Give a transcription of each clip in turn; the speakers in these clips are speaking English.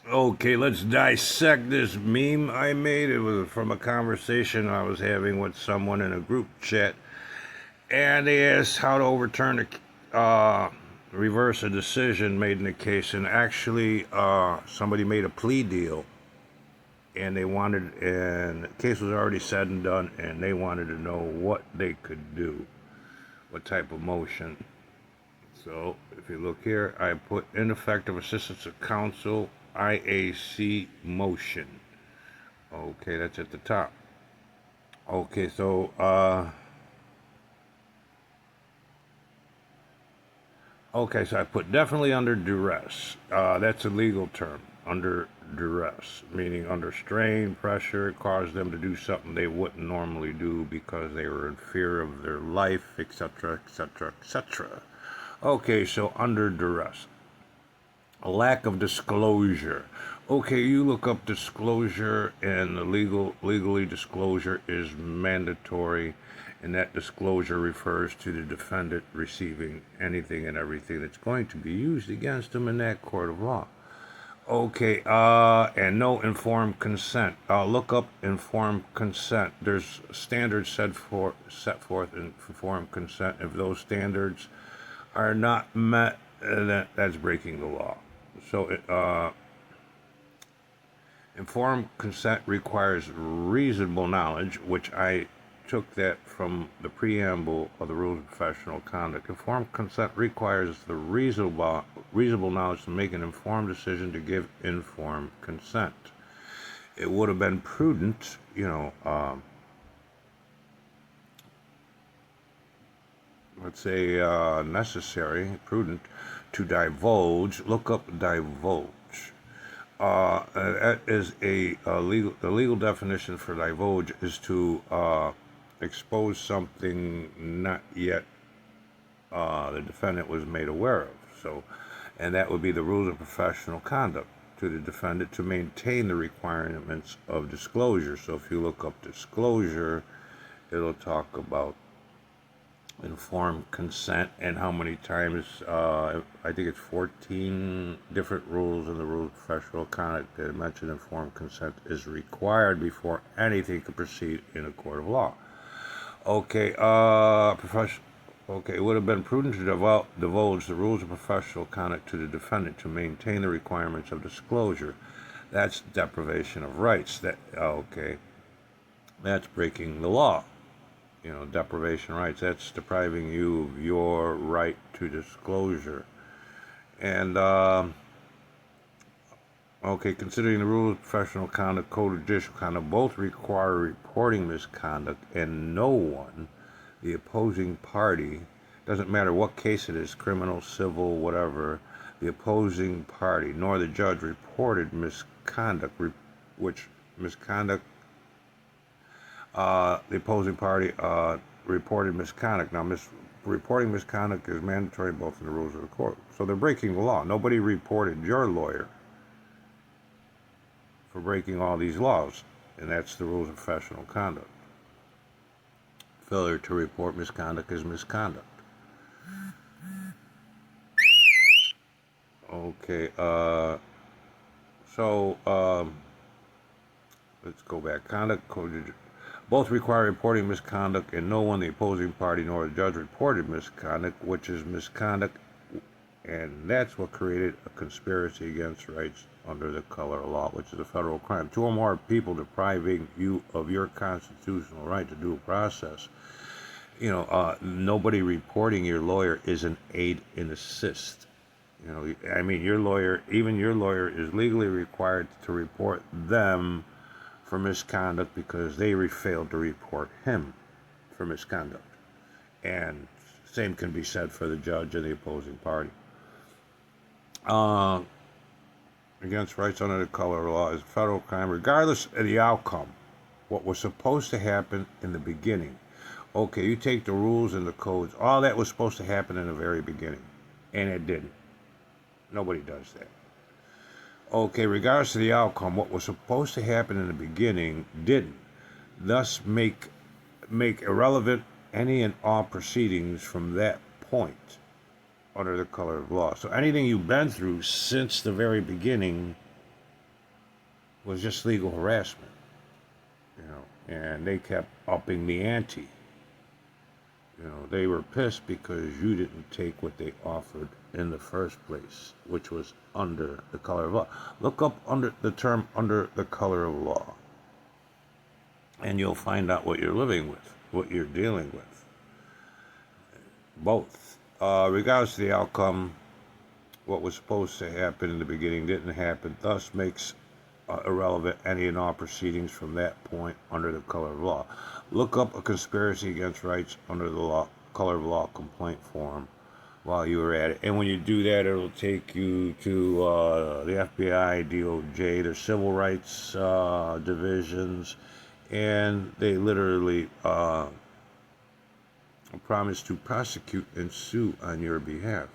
Okay, let's dissect this meme I made. It was from a conversation I was having with someone in a group chat, and they asked how to overturn reverse a decision made in the case. And actually, somebody made a plea deal, and and the case was already said and done, and they wanted to know what they could do, what type of motion. So if you look here, I put ineffective assistance of counsel, IAC motion. Okay, that's at the top. Okay, so I put definitely under duress. That's a legal term. Under duress, meaning under strain, pressure, it caused them to do something they wouldn't normally do because they were in fear of their life, etc., etc., etc. Okay, so under duress. A lack of disclosure. Okay, you look up disclosure, and the legally disclosure is mandatory, and that disclosure refers to the defendant receiving anything and everything that's going to be used against them in that court of law. Okay, and no informed consent. Look up informed consent. There's standards set forth in informed consent. If those standards are not met, that's breaking the law. So, informed consent requires reasonable knowledge, which I took that from the preamble of the Rules of Professional Conduct. Informed consent requires the reasonable knowledge to make an informed decision to give informed consent. It would have been prudent, let's say necessary, prudent, to divulge. Look up divulge. That is the legal definition for divulge is to expose something not yet the defendant was made aware of. So, and that would be the rules of professional conduct to the defendant to maintain the requirements of disclosure. So if you look up disclosure, it'll talk about informed consent and how many times. I think it's 14 different rules in the rules of professional conduct that mention informed consent is required before anything can proceed in a court of law. Okay, Okay, it would have been prudent to divulge the rules of professional conduct to the defendant to maintain the requirements of disclosure. That's deprivation of rights. That's breaking the law. Deprivation of rights. That's depriving you of your right to disclosure. And considering the rules of professional conduct, code of judicial conduct, both require reporting misconduct, and no one, the opposing party, doesn't matter what case it is, criminal, civil, whatever, the opposing party nor the judge reported misconduct, which misconduct, the opposing party reported misconduct. Now, reporting misconduct is mandatory both in the rules of the court. So they're breaking the law. Nobody reported your lawyer for breaking all these laws, and that's the rules of professional conduct. Failure to report misconduct is misconduct. Okay, so let's go back. Conduct code. Both require reporting misconduct, and no one, the opposing party nor the judge, reported misconduct, which is misconduct, and that's what created a conspiracy against rights under the color of law, which is a federal crime. Two or more people depriving you of your constitutional right to due process. Nobody reporting your lawyer is an aid and assist. Your lawyer, even your lawyer, is legally required to report them for misconduct because they failed to report him for misconduct. And same can be said for the judge and the opposing party. Against rights under the color of law is a federal crime, regardless of the outcome. What was supposed to happen in the beginning. Okay, you take the rules and the codes, all that was supposed to happen in the very beginning, and it didn't. Nobody does that. Okay, regardless of the outcome, what was supposed to happen in the beginning didn't. Thus, make irrelevant any and all proceedings from that point under the color of law. So anything you've been through since the very beginning was just legal harassment, you know, and they kept upping the ante. You know, they were pissed because you didn't take what they offered in the first place, which was under the color of law. Look up under the term under the color of law, and you'll find out what you're living with, what you're dealing with. Both. Regardless of the outcome, what was supposed to happen in the beginning didn't happen, thus makes irrelevant any and all proceedings from that point under the color of law. Look up a conspiracy against rights under the law, color of law complaint form while you were at it. And when you do that, it'll take you to the FBI, DOJ, their civil rights divisions, and they literally promise to prosecute and sue on your behalf.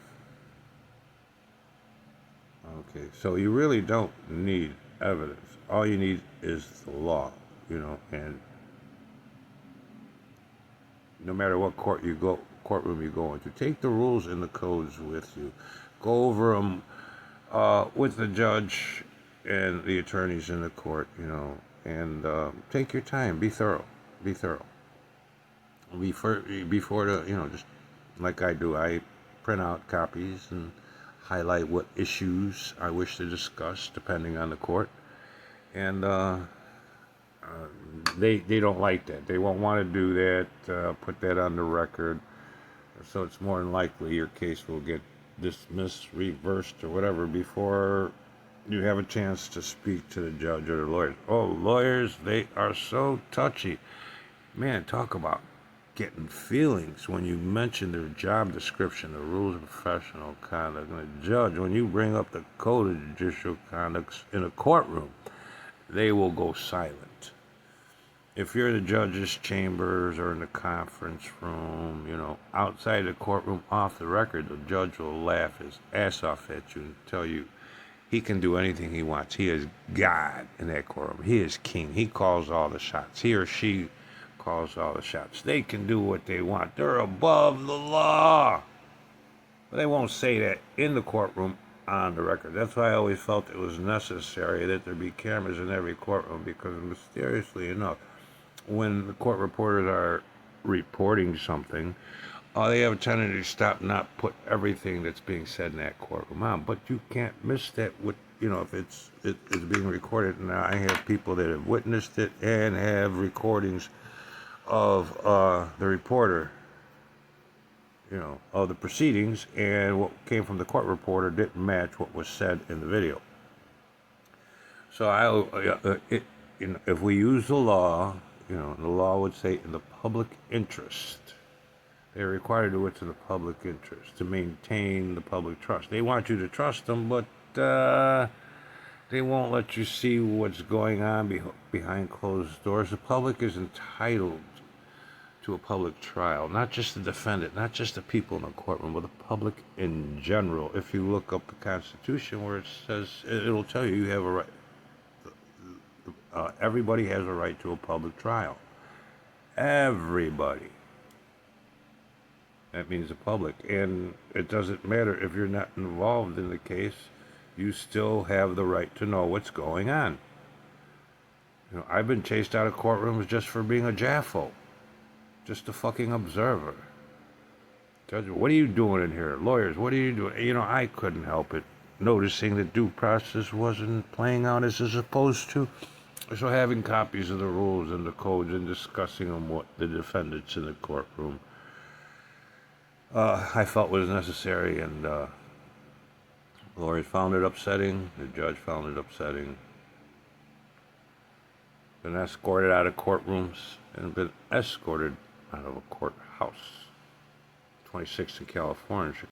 Okay, so you really don't need evidence. All you need is the law, you know, and no matter what courtroom you go into, take the rules and the codes with you. Go over them with the judge and the attorneys in the court, you know, and take your time. Be thorough. Be thorough. Before the, you know, just like I do, I print out copies and highlight what issues I wish to discuss depending on the court, and they don't like that. They won't want to do that. Put that on the record, so it's more than likely your case will get dismissed, reversed, or whatever before you have a chance to speak to the judge or the lawyers. Oh, lawyers, they are so touchy. Man, talk about getting feelings when you mention their job description, the rules of professional conduct. And a judge, when you bring up the code of judicial conduct in a courtroom, they will go silent. If you're in the judge's chambers or in the conference room, you know, outside the courtroom, off the record, the judge will laugh his ass off at you and tell you he can do anything he wants. He is God in that courtroom. He is king. He calls all the shots. He or she calls all the shots. They can do what they want. They're above the law. But they won't say that in the courtroom on the record. That's why I always felt it was necessary that there be cameras in every courtroom, because mysteriously enough, when the court reporters are reporting something, they have a tendency to stop, not put everything that's being said in that courtroom on. But you can't miss that with, you know, if it's being recorded. And I have people that have witnessed it and have recordings of the reporter, you know, of the proceedings, and what came from the court reporter didn't match what was said in the video. So if we use the law, you know, the law would say in the public interest. They're required to do it in the public interest to maintain the public trust. They want you to trust them, but they won't let you see what's going on behind closed doors. The public is entitled to a public trial, not just the defendant, not just the people in the courtroom, but the public in general. If you look up the Constitution, where it says, it'll tell you have a right. Everybody has a right to a public trial. Everybody. That means the public. And it doesn't matter if you're not involved in the case, you still have the right to know what's going on. You know, I've been chased out of courtrooms just for being a jaffo. Just a fucking observer. Judge, what are you doing in here? Lawyers, what are you doing? You know, I couldn't help it, noticing that due process wasn't playing out as it's supposed to. So having copies of the rules and the codes and discussing them with the defendants in the courtroom, I felt was necessary, and lawyers found it upsetting. The judge found it upsetting. Been escorted out of courtrooms and been escorted out of a courthouse. 26th in California.